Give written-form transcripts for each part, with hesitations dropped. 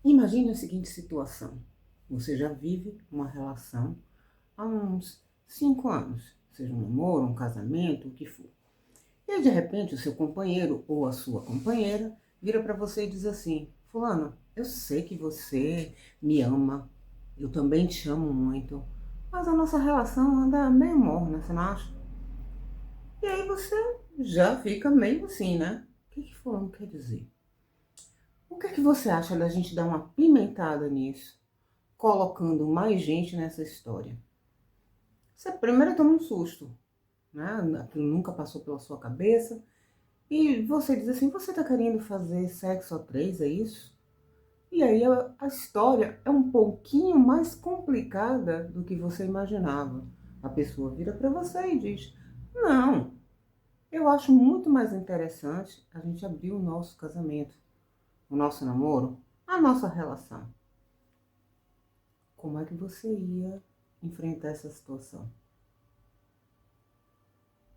Imagine a seguinte situação. Você já vive uma relação há uns 5 anos, seja um namoro, um casamento, o que for. E aí, de repente, o seu companheiro ou a sua companheira vira para você e diz assim: Fulano, eu sei que você me ama, eu também te amo muito, mas a nossa relação anda meio morna, você não acha? E aí você já fica meio assim, né? O que Fulano quer dizer? O que é que você acha da gente dar uma pimentada nisso, colocando mais gente nessa história? Você primeiro toma um susto, né? Aquilo nunca passou pela sua cabeça. E você diz assim, você tá querendo fazer sexo a três, é isso? E aí a história é um pouquinho mais complicada do que você imaginava. A pessoa vira para você e diz, não, eu acho muito mais interessante a gente abrir o nosso casamento, o nosso namoro, a nossa relação. Como é que você ia enfrentar essa situação?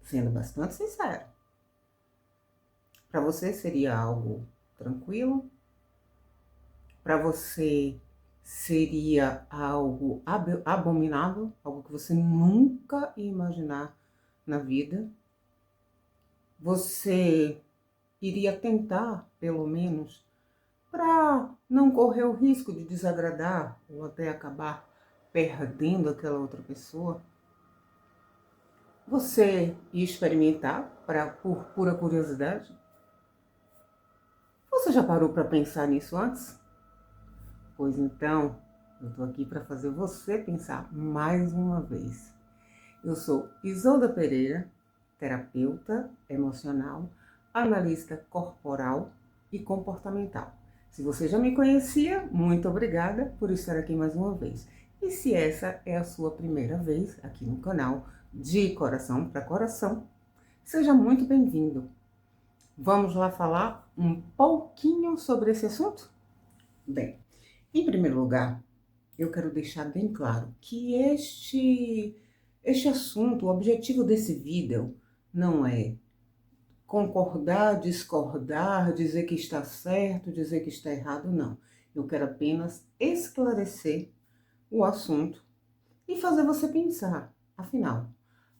Sendo bastante sincero. Para você seria algo tranquilo? Para você seria algo abominável, algo que você nunca ia imaginar na vida? Você iria tentar, pelo menos, para não correr o risco de desagradar ou até acabar perdendo aquela outra pessoa? Você ia experimentar por pura curiosidade? Você já parou para pensar nisso antes? Pois então, eu estou aqui para fazer você pensar mais uma vez. Eu sou Isolda Pereira, terapeuta emocional, analista corporal e comportamental. Se você já me conhecia, muito obrigada por estar aqui mais uma vez. E se essa é a sua primeira vez aqui no canal De Coração para Coração, seja muito bem-vindo. Vamos lá falar um pouquinho sobre esse assunto? Bem, em primeiro lugar, eu quero deixar bem claro que este assunto, o objetivo desse vídeo não é concordar, discordar, dizer que está certo, dizer que está errado, não. Eu quero apenas esclarecer o assunto e fazer você pensar. Afinal,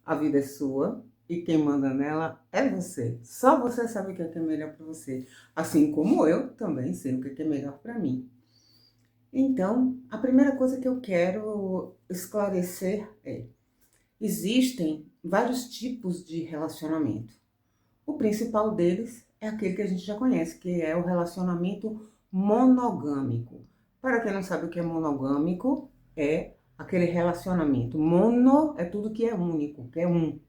a vida é sua e quem manda nela é você. Só você sabe o que é melhor para você. Assim como eu também sei o que é melhor para mim. Então, a primeira coisa que eu quero esclarecer é: existem vários tipos de relacionamento. O principal deles é aquele que a gente já conhece, que é o relacionamento monogâmico. Para quem não sabe o que é monogâmico, é aquele relacionamento. Mono é tudo que é único, que é um.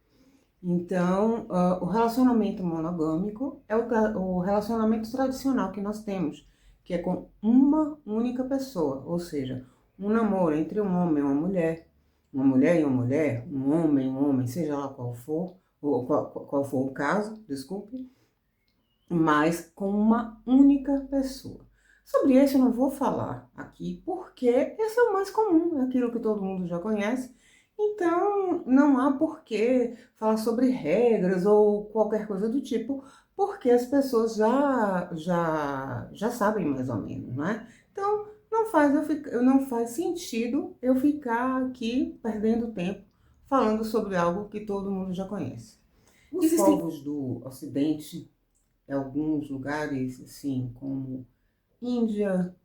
Então, o relacionamento monogâmico é o relacionamento tradicional que nós temos, que é com uma única pessoa, ou seja, um namoro entre um homem e uma mulher e uma mulher, um homem, seja lá qual for, ou qual for o caso, desculpe, mas com uma única pessoa. Sobre esse eu não vou falar aqui, porque esse é o mais comum, é aquilo que todo mundo já conhece. Então, não há por que falar sobre regras ou qualquer coisa do tipo, porque as pessoas já sabem mais ou menos, né? Então, não faz sentido eu ficar aqui perdendo tempo falando sobre algo que todo mundo já conhece. Os povos do Ocidente, em alguns lugares, assim, como Índia,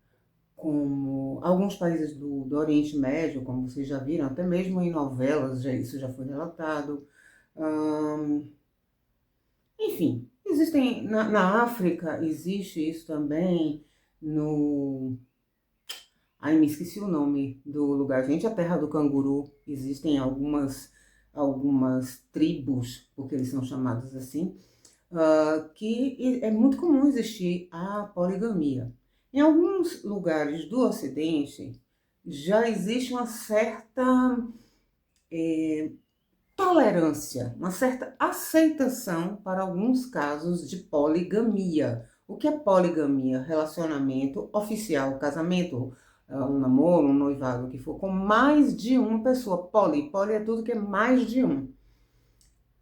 como alguns países do Oriente Médio, como vocês já viram, até mesmo em novelas isso já foi relatado. Hum, enfim, existem na África, existe isso também, no... Ai, me esqueci o nome do lugar, gente, a terra do canguru. Existem algumas tribos, porque eles são chamados assim, que é muito comum existir a poligamia. Em alguns lugares do Ocidente já existe uma certa tolerância, uma certa aceitação para alguns casos de poligamia. O que é poligamia? Relacionamento oficial, casamento, um namoro, um noivado, o que for, com mais de uma pessoa. Poli é tudo que é mais de um.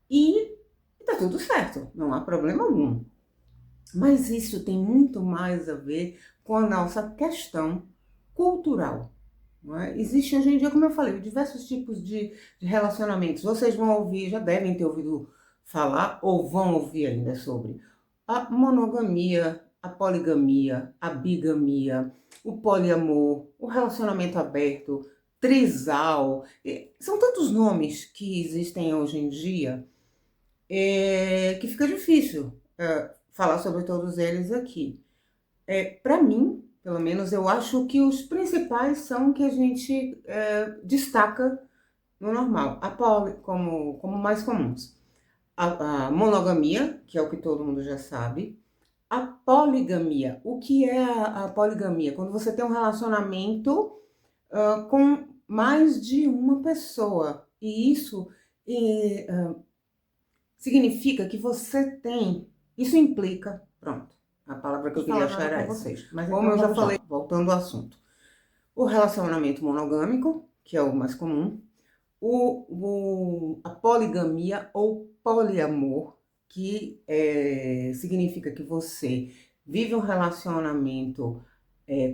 E tá tudo certo, não há problema algum. Mas isso tem muito mais a ver com a nossa questão cultural. Não é? Existe hoje em dia, como eu falei, diversos tipos de relacionamentos. Vocês vão ouvir, já devem ter ouvido falar, ou vão ouvir ainda sobre a monogamia, a poligamia, a bigamia, o poliamor, o relacionamento aberto, trisal. São tantos nomes que existem hoje em dia que fica difícil falar sobre todos eles aqui. Para mim, pelo menos, eu acho que os principais são que a gente destaca no normal, como mais comuns. A monogamia, que é o que todo mundo já sabe. A poligamia. O que é a poligamia? Quando você tem um relacionamento com mais de uma pessoa. E isso significa que você tem. Isso implica. Pronto. A palavra que eu queria achar era essa. Mas como eu já falei, voltando ao assunto. O relacionamento monogâmico, que é o mais comum. A poligamia ou poliamor, que significa que você vive um relacionamento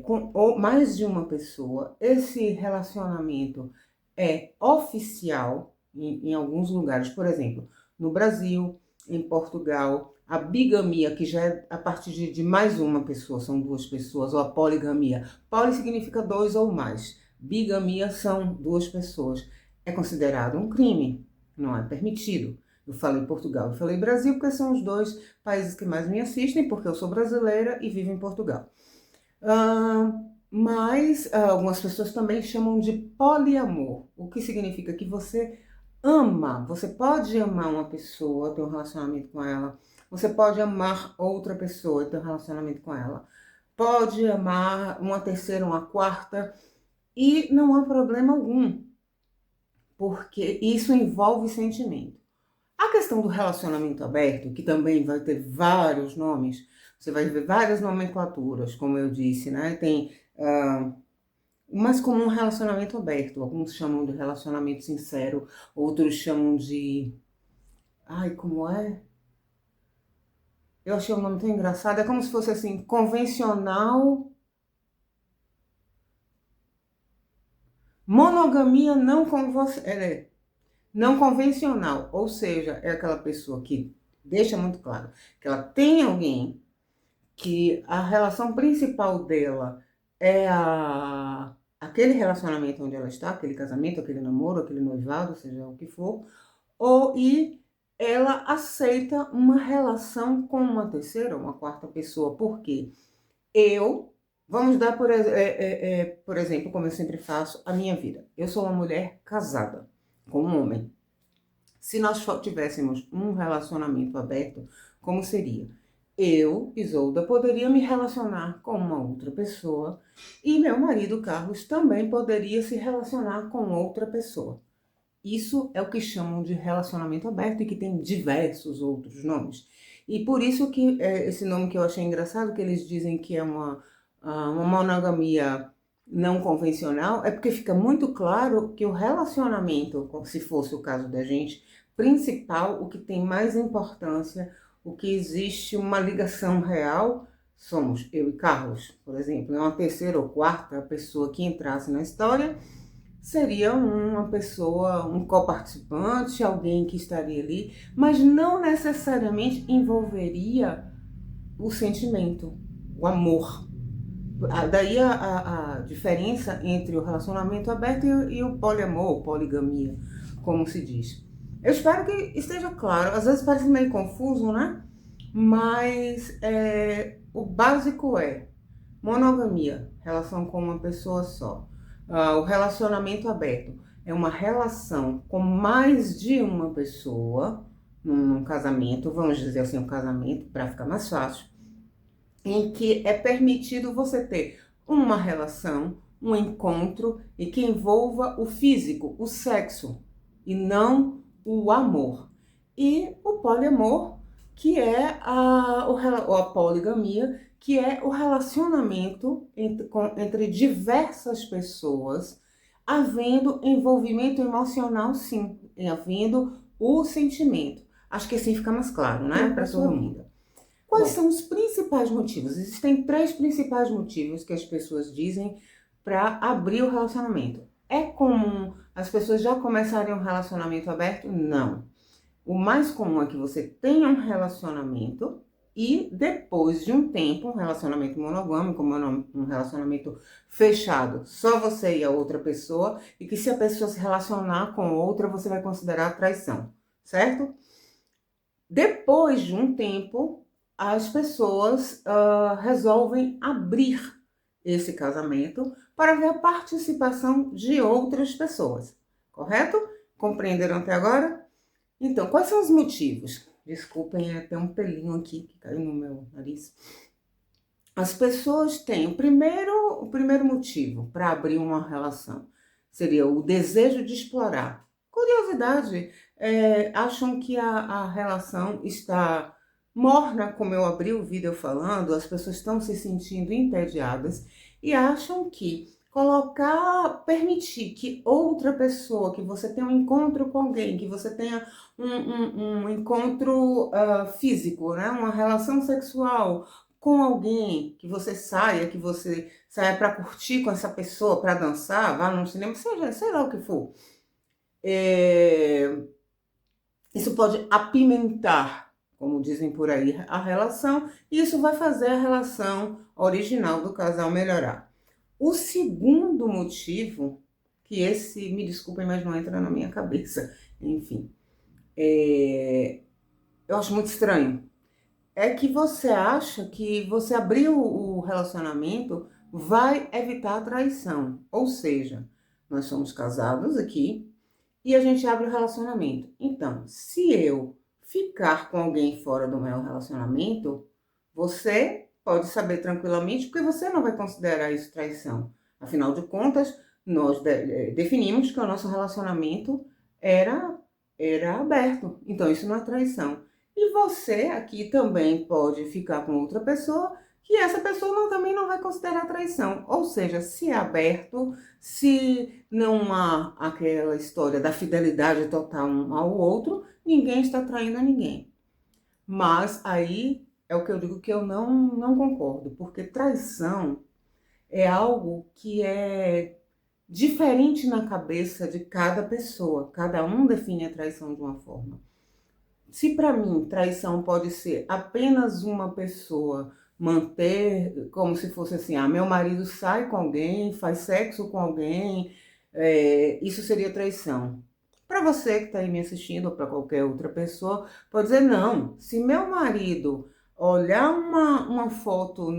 com ou mais de uma pessoa. Esse relacionamento é oficial em alguns lugares, por exemplo, no Brasil, em Portugal. A bigamia, que já é a partir de mais uma pessoa, são duas pessoas, ou a poligamia. Poli significa dois ou mais. Bigamia são duas pessoas. É considerado um crime, não é permitido. Eu falei Portugal, eu falei Brasil, porque são os dois países que mais me assistem, porque eu sou brasileira e vivo em Portugal. Mas algumas pessoas também chamam de poliamor, o que significa que você pode amar uma pessoa, ter um relacionamento com ela, você pode amar outra pessoa e ter um relacionamento com ela, pode amar uma terceira, uma quarta, e não há problema algum, porque isso envolve sentimento. A questão do relacionamento aberto, que também vai ter vários nomes, você vai ver várias nomenclaturas, como eu disse, né? Tem o mais comum relacionamento aberto, alguns chamam de relacionamento sincero, outros chamam de... Ai, como é? Eu achei o nome tão engraçado, é como se fosse assim, convencional... Monogamia não não convencional, ou seja, é aquela pessoa que deixa muito claro que ela tem alguém, que a relação principal dela é aquele relacionamento onde ela está, aquele casamento, aquele namoro, aquele noivado, seja o que for, e ela aceita uma relação com uma terceira, uma quarta pessoa, porque vamos dar por exemplo, como eu sempre faço, a minha vida. Eu sou uma mulher casada com um homem. Se nós tivéssemos um relacionamento aberto, como seria? Eu, Isolda, poderia me relacionar com uma outra pessoa e meu marido, Carlos, também poderia se relacionar com outra pessoa. Isso é o que chamam de relacionamento aberto e que tem diversos outros nomes. E por isso que esse nome que eu achei engraçado, que eles dizem que é uma monogamia não convencional, é porque fica muito claro que o relacionamento, se fosse o caso da gente, principal, o que tem mais importância, o que existe uma ligação real, somos eu e Carlos, por exemplo. Uma terceira ou quarta pessoa que entrasse na história seria uma pessoa, um coparticipante, alguém que estaria ali, mas não necessariamente envolveria o sentimento, o amor. Daí a diferença entre o relacionamento aberto e o poliamor, poligamia, como se diz. Eu espero que esteja claro. Às vezes parece meio confuso, né? Mas o básico é monogamia, relação com uma pessoa só. O relacionamento aberto é uma relação com mais de uma pessoa, num casamento, vamos dizer assim, um casamento, para ficar mais fácil, em que é permitido você ter uma relação, um encontro e que envolva o físico, o sexo, e não o amor. E o poliamor, que é a poligamia, que é o relacionamento entre diversas pessoas, havendo envolvimento emocional, sim, havendo o sentimento. Acho que assim fica mais claro, né, para todo mundo. Quais são os principais motivos? Existem 3 principais motivos que as pessoas dizem para abrir o relacionamento. É comum as pessoas já começarem um relacionamento aberto? Não. O mais comum é que você tenha um relacionamento e depois de um tempo, um relacionamento monogâmico, um relacionamento fechado, só você e a outra pessoa, e que se a pessoa se relacionar com outra, você vai considerar traição, certo? Depois de um tempo, as pessoas resolvem abrir esse casamento para ver a participação de outras pessoas, correto? Compreenderam até agora? Então, quais são os motivos? Desculpem, tem um pelinho aqui que caiu no meu nariz. As pessoas têm o primeiro motivo para abrir uma relação seria o desejo de explorar. Curiosidade, acham que a relação está morna, como eu abri o vídeo falando, as pessoas estão se sentindo entediadas e acham que permitir que outra pessoa, que você tenha um encontro com alguém, que você tenha um encontro físico, né? Uma relação sexual com alguém, que você saia para curtir com essa pessoa, para dançar, vá no cinema, seja, sei lá o que for. Isso pode apimentar, como dizem por aí, a relação, e isso vai fazer a relação original do casal melhorar. O segundo motivo, que esse, me desculpem, mas não entra na minha cabeça, enfim, eu acho muito estranho, é que você acha que você abrir o relacionamento vai evitar a traição. Ou seja, nós somos casados aqui e a gente abre o relacionamento. Então, se eu ficar com alguém fora do meu relacionamento, você pode saber tranquilamente, porque você não vai considerar isso traição. Afinal de contas, nós definimos que o nosso relacionamento era aberto. Então, isso não é traição. E você aqui também pode ficar com outra pessoa, que essa pessoa também não vai considerar traição. Ou seja, se é aberto, se não há aquela história da fidelidade total um ao outro, ninguém está traindo a ninguém. Mas aí é o que eu digo que eu não concordo, porque traição é algo que é diferente na cabeça de cada pessoa. Cada um define a traição de uma forma. Se para mim traição pode ser apenas uma pessoa manter como se fosse assim, meu marido sai com alguém, faz sexo com alguém, isso seria traição. Para você que está aí me assistindo ou para qualquer outra pessoa, pode dizer não. Se meu marido olhar uma foto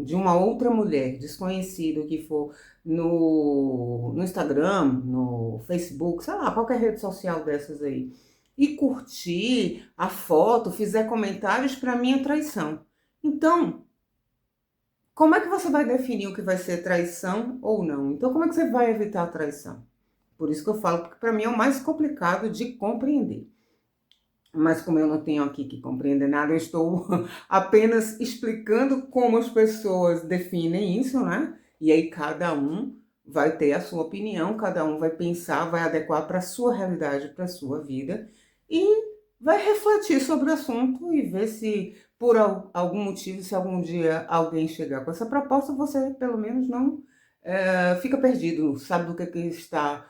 de uma outra mulher desconhecida que for no Instagram, no Facebook, sei lá, qualquer rede social dessas aí, e curtir a foto, fizer comentários, para mim é traição. Então, como é que você vai definir o que vai ser traição ou não? Então, como é que você vai evitar a traição? Por isso que eu falo, porque para mim é o mais complicado de compreender. Mas como eu não tenho aqui que compreender nada, eu estou apenas explicando como as pessoas definem isso, né? E aí cada um vai ter a sua opinião, cada um vai pensar, vai adequar para a sua realidade, para a sua vida e vai refletir sobre o assunto e ver se por algum motivo, se algum dia alguém chegar com essa proposta, você pelo menos não fica perdido, sabe do que está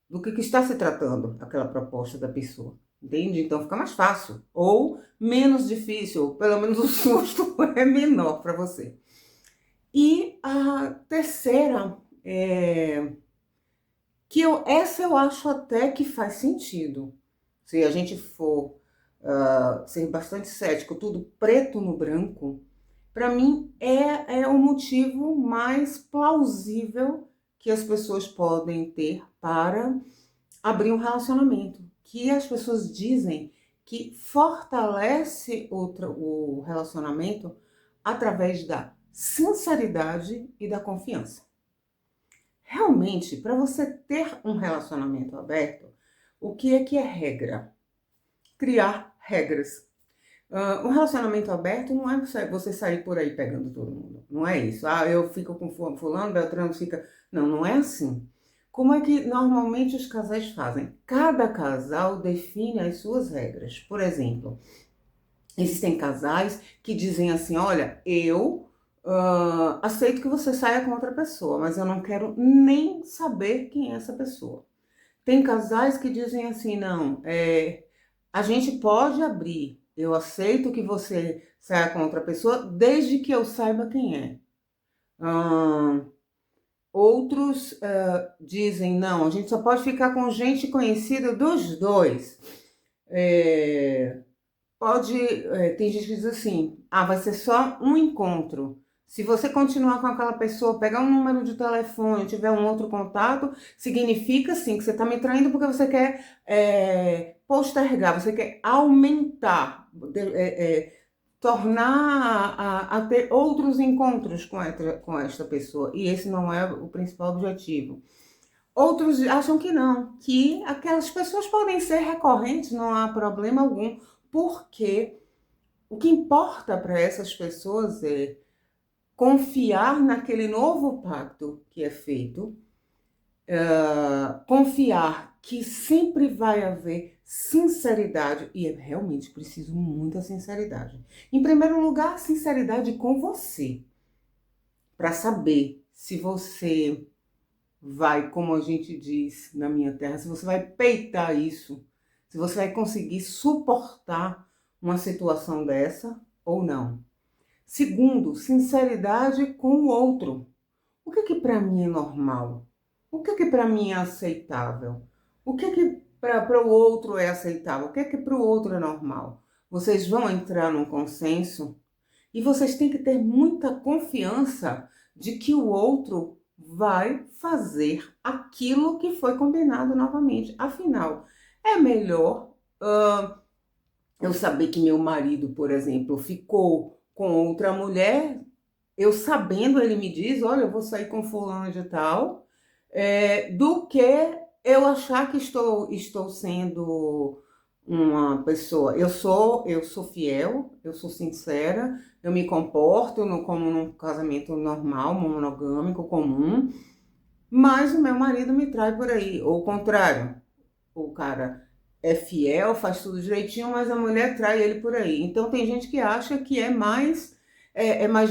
do que está se tratando aquela proposta da pessoa, entende? Então fica mais fácil, ou menos difícil, ou pelo menos o susto é menor para você. E a terceira, essa eu acho até que faz sentido. Se a gente for ser bastante cético, tudo preto no branco, para mim é o motivo mais plausível que as pessoas podem ter para abrir um relacionamento, que as pessoas dizem que fortalece o relacionamento através da sinceridade e da confiança. Realmente, para você ter um relacionamento aberto, o que é regra? Criar regras. Um relacionamento aberto não é você sair por aí pegando todo mundo. Não é isso. Eu fico com fulano, Beltrano fica... Não é assim. Como é que normalmente os casais fazem? Cada casal define as suas regras. Por exemplo, Existem casais que dizem assim, olha, eu aceito que você saia com outra pessoa, mas eu não quero nem saber quem é essa pessoa. Tem casais que dizem assim, não, a gente pode abrir, eu aceito que você saia com outra pessoa, desde que eu saiba quem é. Outros dizem, não, a gente só pode ficar com gente conhecida dos dois. Tem gente que diz assim, vai ser só um encontro. Se você continuar com aquela pessoa, pegar um número de telefone, tiver um outro contato, significa sim que você está me traindo porque você quer postergar, você quer aumentar, tornar a ter outros encontros com esta pessoa. E esse não é o principal objetivo. Outros acham que não, que aquelas pessoas podem ser recorrentes, não há problema algum, porque o que importa para essas pessoas é confiar naquele novo pacto que é feito, confiar que sempre vai haver sinceridade, e é realmente preciso muita sinceridade. Em primeiro lugar, sinceridade com você, para saber se você vai, como a gente diz na minha terra, se você vai peitar isso, se você vai conseguir suportar uma situação dessa ou não. Segundo, sinceridade com o outro. O que para mim é normal? O que para mim é aceitável? O que para o outro é aceitável? O que para o outro é normal? Vocês vão entrar num consenso e vocês têm que ter muita confiança de que o outro vai fazer aquilo que foi combinado novamente. Afinal, é melhor eu saber que meu marido, por exemplo, ficou com outra mulher, eu sabendo, ele me diz, olha, eu vou sair com fulano de tal, do que eu achar que estou sendo uma pessoa. Eu sou fiel, eu sou sincera, eu me comporto como num casamento normal, monogâmico, comum, mas o meu marido me trai por aí. Ou o contrário, o cara é fiel, faz tudo direitinho, mas a mulher trai ele por aí. Então tem gente que acha que é mais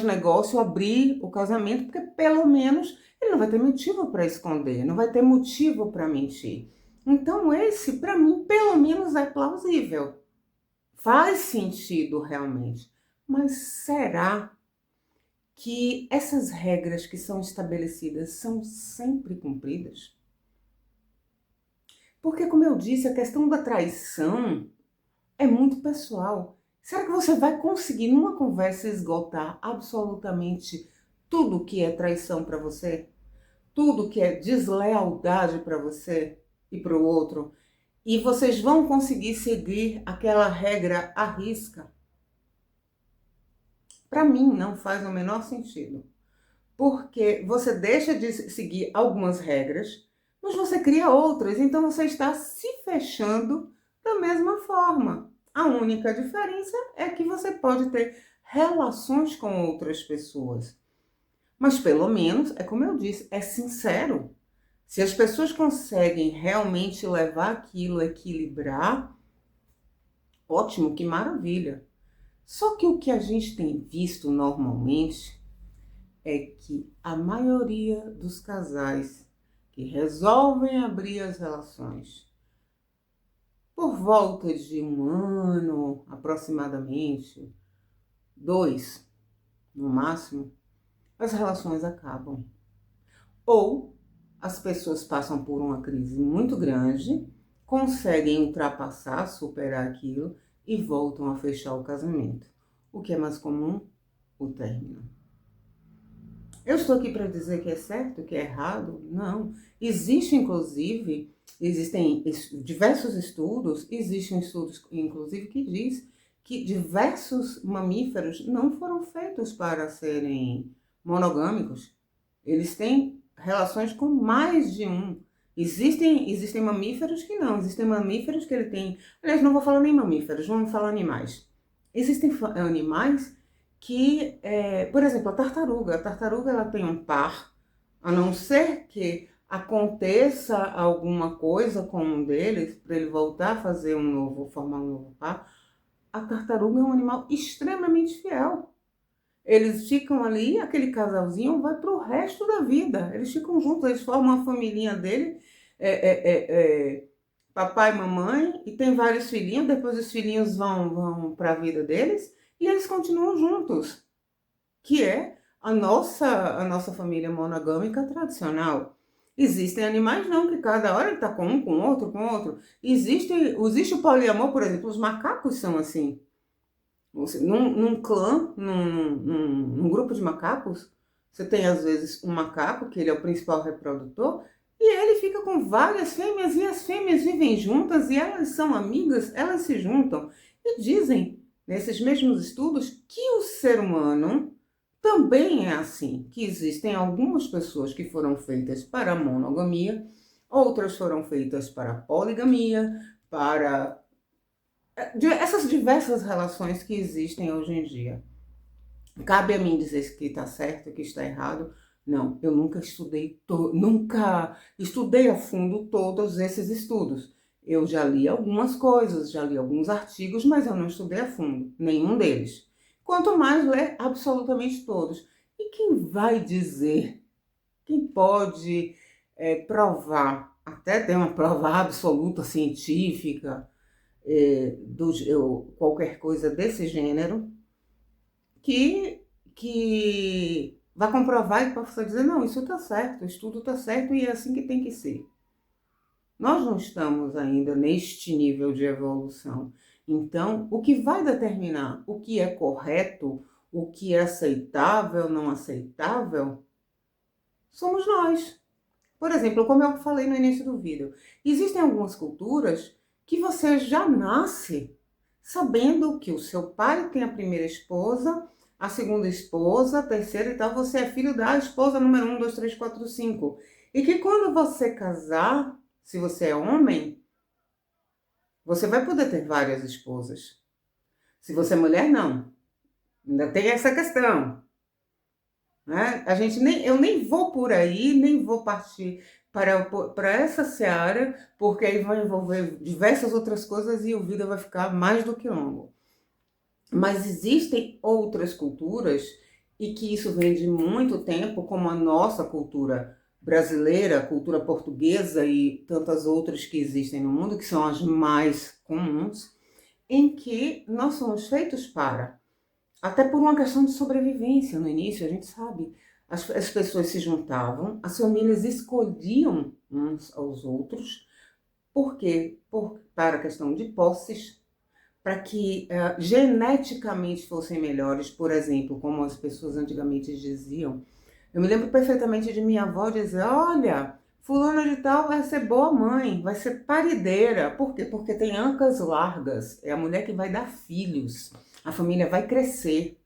negócio abrir o casamento, porque pelo menos ele não vai ter motivo para esconder, não vai ter motivo para mentir. Então esse, para mim, pelo menos é plausível. Faz sentido realmente. Mas será que essas regras que são estabelecidas são sempre cumpridas? Porque, como eu disse, a questão da traição é muito pessoal. Será que você vai conseguir, numa conversa, esgotar absolutamente tudo que é traição para você? Tudo que é deslealdade para você e para o outro? E vocês vão conseguir seguir aquela regra à risca? Para mim, não faz o menor sentido. Porque você deixa de seguir algumas regras, mas você cria outras. Então você está se fechando da mesma forma. A única diferença é que você pode ter relações com outras pessoas. Mas pelo menos, é como eu disse, é sincero. Se as pessoas conseguem realmente levar aquilo, equilibrar, ótimo, que maravilha. Só que o que a gente tem visto normalmente é que a maioria dos casais que resolvem abrir as relações por volta de um ano, aproximadamente, 2 no máximo, as relações acabam. Ou as pessoas passam por uma crise muito grande, conseguem ultrapassar, superar aquilo e voltam a fechar o casamento. O que é mais comum? O término. Eu estou aqui para dizer que é certo, que é errado? Não. Existem diversos estudos, existem estudos, inclusive, que diz que diversos mamíferos não foram feitos para serem monogâmicos. Eles têm relações com mais de um. Existem mamíferos que não, existem mamíferos que ele tem... Aliás, não vou falar nem mamíferos, vamos falar animais. Existem animais que, por exemplo, a tartaruga ela tem um par, a não ser que aconteça alguma coisa com um deles, para ele voltar a fazer formar um novo par, a tartaruga é um animal extremamente fiel. Eles ficam ali, aquele casalzinho vai para o resto da vida. Eles ficam juntos, eles formam a família dele, papai e mamãe, e tem vários filhinhos, depois os filhinhos vão para a vida deles, e eles continuam juntos, que é a nossa família monogâmica tradicional. Existem animais não, que cada hora ele está com um, com outro, com outro. Existe o poliamor, por exemplo, os macacos são assim. Num clã, num grupo de macacos, você tem às vezes um macaco, que ele é o principal reprodutor, e ele fica com várias fêmeas, e as fêmeas vivem juntas, e elas são amigas, elas se juntam. E dizem, nesses mesmos estudos, que o ser humano também é assim, que existem algumas pessoas que foram feitas para a monogamia, outras foram feitas para a poligamia, para essas diversas relações que existem hoje em dia. Cabe a mim dizer que está certo, que está errado? Não, eu nunca estudei a fundo todos esses estudos. Eu já li algumas coisas, já li alguns artigos, mas eu não estudei a fundo nenhum deles. Quanto mais ler absolutamente todos. E quem vai dizer, quem pode provar, até ter uma prova absoluta científica, qualquer coisa desse gênero, que vai comprovar e possa dizer, não, isso está certo, o estudo está certo e é assim que tem que ser. Nós não estamos ainda neste nível de evolução. Então, o que vai determinar o que é correto, o que é aceitável, não aceitável, somos nós. Por exemplo, como eu falei no início do vídeo, existem algumas culturas que você já nasce sabendo que o seu pai tem a primeira esposa, a segunda esposa, a terceira e tal, você é filho da esposa número 1, 2, 3, 4, 5. E que quando você casar, se você é homem, você vai poder ter várias esposas. Se você é mulher, não. Ainda tem essa questão. Né? Eu nem vou por aí, nem vou partir para essa seara, porque aí vai envolver diversas outras coisas e o vídeo vai ficar mais do que longo. Mas existem outras culturas, e que isso vem de muito tempo, como a nossa cultura brasileira, a cultura portuguesa e tantas outras que existem no mundo, que são as mais comuns, em que nós somos feitos para, até por uma questão de sobrevivência. No início, a gente sabe, as pessoas se juntavam, as famílias escolhiam uns aos outros. Por quê? Para a questão de posses, para que geneticamente fossem melhores, por exemplo, como as pessoas antigamente diziam. Eu me lembro perfeitamente de minha avó dizer, olha, fulana de tal vai ser boa mãe, vai ser parideira. Por quê? Porque tem ancas largas, é a mulher que vai dar filhos, a família vai crescer.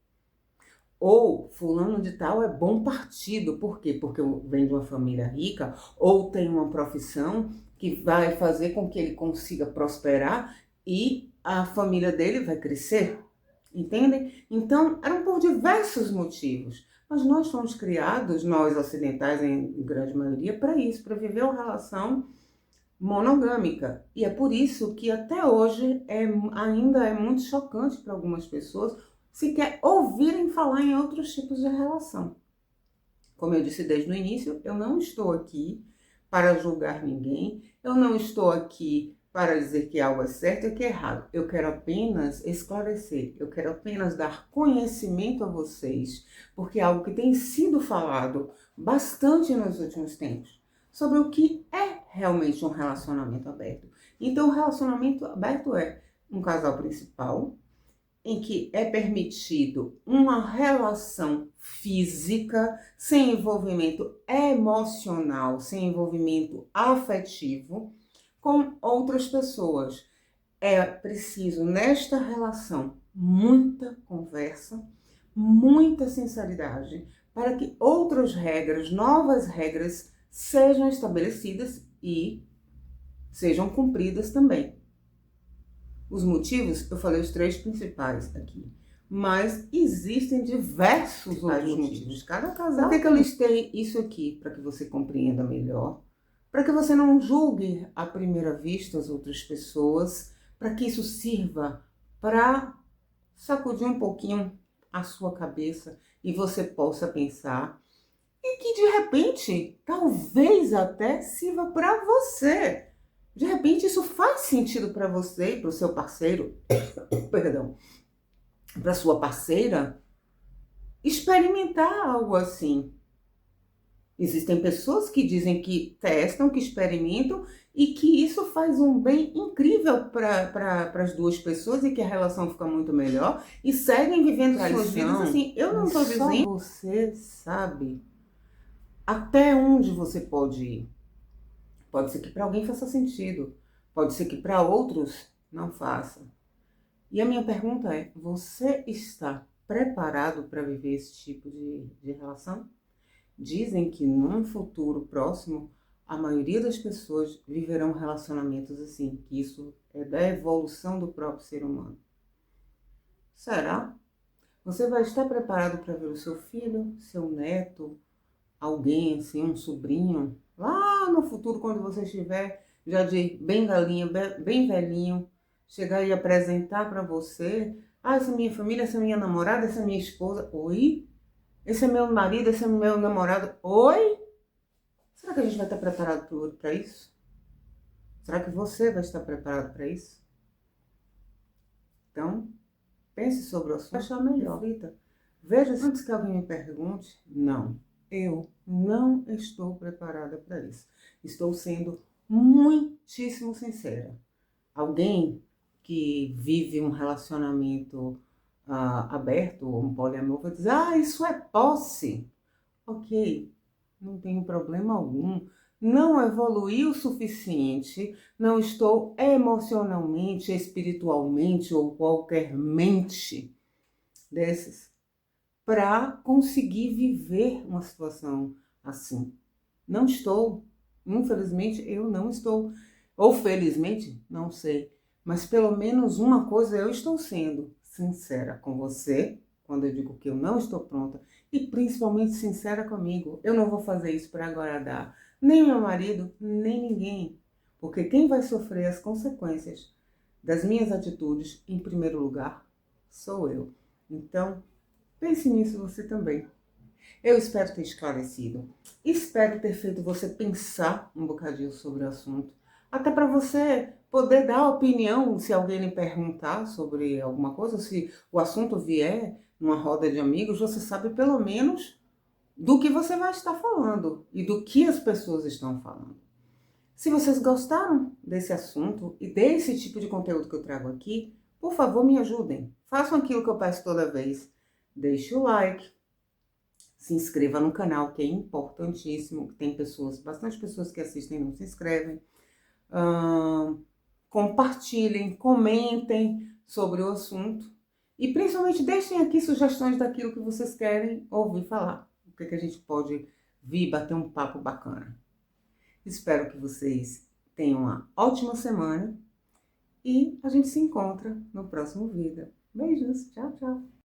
Ou fulano de tal é bom partido, por quê? Porque vem de uma família rica, ou tem uma profissão que vai fazer com que ele consiga prosperar e a família dele vai crescer, entendem? Então, eram por diversos motivos, mas nós fomos criados, nós ocidentais em grande maioria, para isso, para viver uma relação monogâmica. E é por isso que até hoje ainda é muito chocante para algumas pessoas sequer ouvirem falar em outros tipos de relação. Como eu disse desde o início, eu não estou aqui para julgar ninguém, eu não estou aqui para dizer que algo é certo e que é errado. Eu quero apenas esclarecer, eu quero apenas dar conhecimento a vocês, porque é algo que tem sido falado bastante nos últimos tempos, sobre o que é realmente um relacionamento aberto. Então, o relacionamento aberto é um casal principal, em que é permitido uma relação física, sem envolvimento emocional, sem envolvimento afetivo, com outras pessoas. É preciso, nesta relação, muita conversa, muita sinceridade, para que outras regras, novas regras, sejam estabelecidas e sejam cumpridas também. Os motivos, eu falei os 3 principais aqui, mas existem diversos outros motivos. Cada casal. Por que eu listei isso aqui? Para que você compreenda melhor, para que você não julgue à primeira vista as outras pessoas, para que isso sirva para sacudir um pouquinho a sua cabeça e você possa pensar e que de repente, talvez até sirva para você. De repente isso faz sentido para você e para o seu parceiro, perdão, para sua parceira, experimentar algo assim. Existem pessoas que dizem que testam, que experimentam e que isso faz um bem incrível para as duas pessoas e que a relação fica muito melhor e seguem vivendo suas vidas assim. Eu não estou dizendo, só você sabe até onde você pode ir. Pode ser que para alguém faça sentido, pode ser que para outros não faça. E a minha pergunta é, você está preparado para viver esse tipo de relação? Dizem que num futuro próximo, a maioria das pessoas viverão relacionamentos assim, que isso é da evolução do próprio ser humano. Será? Você vai estar preparado para ver o seu filho, seu neto, alguém assim, um sobrinho, lá no futuro, quando você estiver já de bem galinha, bem velhinho, chegar e apresentar para você, essa é minha família, essa é minha namorada, essa é minha esposa. Oi? Esse é meu marido, esse é meu namorado. Oi? Será que a gente vai estar preparado para isso? Será que você vai estar preparado para isso? Então, pense sobre o assunto. Achar melhor. Reflita. Veja se antes que alguém me pergunte. Não, eu não estou preparada para isso. Estou sendo muitíssimo sincera. Alguém que vive um relacionamento aberto, ou um poliamor, vai dizer, isso é posse. Ok, não tenho problema algum. Não evoluí o suficiente, não estou emocionalmente, espiritualmente ou qualquer mente desses para conseguir viver uma situação assim. Não estou. Infelizmente, eu não estou. Ou felizmente, não sei. Mas pelo menos uma coisa eu estou sendo sincera com você, quando eu digo que eu não estou pronta, e principalmente sincera comigo. Eu não vou fazer isso para agradar nem meu marido, nem ninguém. Porque quem vai sofrer as consequências das minhas atitudes, em primeiro lugar, sou eu. Então, pense nisso você também. Eu espero ter esclarecido. Espero ter feito você pensar um bocadinho sobre o assunto. Até para você poder dar opinião se alguém lhe perguntar sobre alguma coisa, se o assunto vier numa roda de amigos, você sabe pelo menos do que você vai estar falando e do que as pessoas estão falando. Se vocês gostaram desse assunto e desse tipo de conteúdo que eu trago aqui, por favor, me ajudem. Façam aquilo que eu peço toda vez. Deixe o like. Se inscreva no canal, que é importantíssimo. Tem bastante pessoas que assistem e não se inscrevem. Compartilhem, comentem sobre o assunto. E principalmente deixem aqui sugestões daquilo que vocês querem ouvir falar. O que a gente pode vir bater um papo bacana. Espero que vocês tenham uma ótima semana. E a gente se encontra no próximo vídeo. Beijos, tchau, tchau.